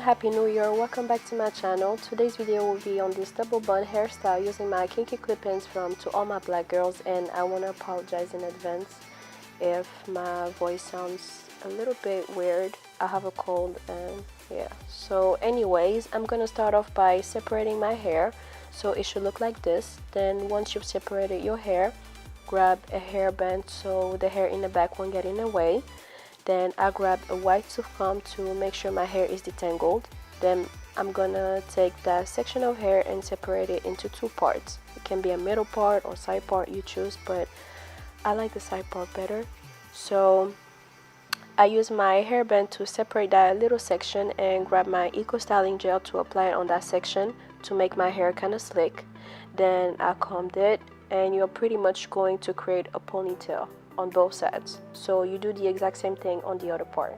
happy new year. Welcome back to my channel. Today's video will be on this double bun hairstyle using my kinky clip-ins from ToAllMyBlackGirls, and I want to apologize in advance if my voice sounds a little bit weird. I have a cold and yeah. So anyways, I'm gonna start off by separating my hair, so it should look like this. Then once you've separated your hair, grab a hairband so the hair in the back won't get in the way. Then I grab a white tooth comb to make sure my hair is detangled. Then I'm gonna take that section of hair and separate it into two parts. It can be a middle part or side part, you choose, but I like the side part better. So I use my hairband to separate that little section and grab my eco styling gel to apply it on that section to make my hair kind of slick. Then I combed it, and you're pretty much going to create a ponytail on both sides, so you do the exact same thing on the other part.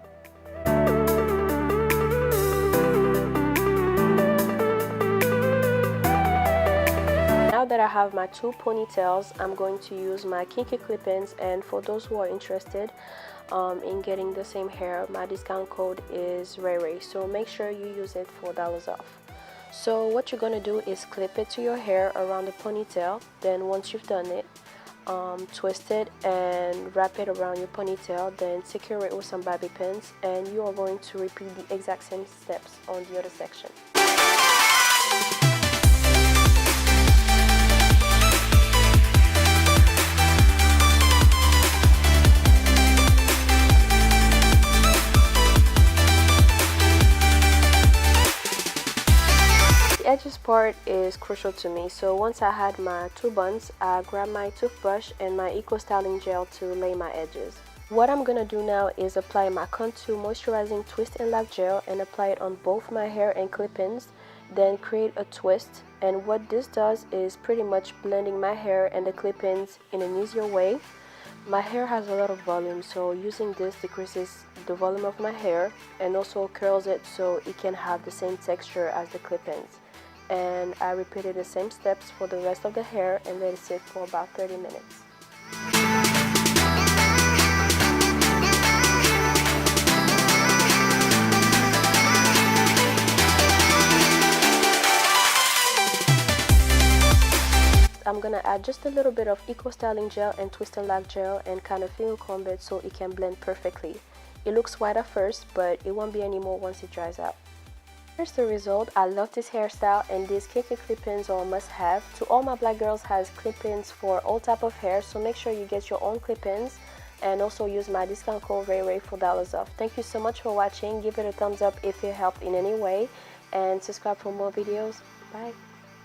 Now that I have my two ponytails, I'm going to use my kinky clip-ins, and for those who are interested in getting the same hair, my discount code is DisisReyRey, so make sure you use it for $4 off. So what you're gonna do is clip it to your hair around the ponytail. Then once you've done it, twist it and wrap it around your ponytail, then secure it with some bobby pins, and you are going to repeat the exact same steps on the other section. The edges part is crucial to me, so once I had my two buns, I grabbed my toothbrush and my eco styling gel to lay my edges. What I'm gonna do now is apply my Contour moisturizing twist and lock gel and apply it on both my hair and clip-ins, then create a twist. And what this does is pretty much blending my hair and the clip-ins in an easier way. My hair has a lot of volume, so using this decreases the volume of my hair and also curls it so it can have the same texture as the clip-ins. And I repeated the same steps for the rest of the hair and let it sit for about 30 minutes. I'm gonna add just a little bit of eco styling gel and twist and lock gel and kind of finger comb it so it can blend perfectly. It looks white at first, but it won't be anymore once it dries out. Here's the result. I love this hairstyle, and these kinky clip-ins are a must-have. ToAllMyBlackGirls has clip-ins for all type of hair, so make sure you get your own clip-ins and also use my discount code DisisReyRey for $4 off. Thank you so much for watching. Give it a thumbs up if it helped in any way, and subscribe for more videos. Bye.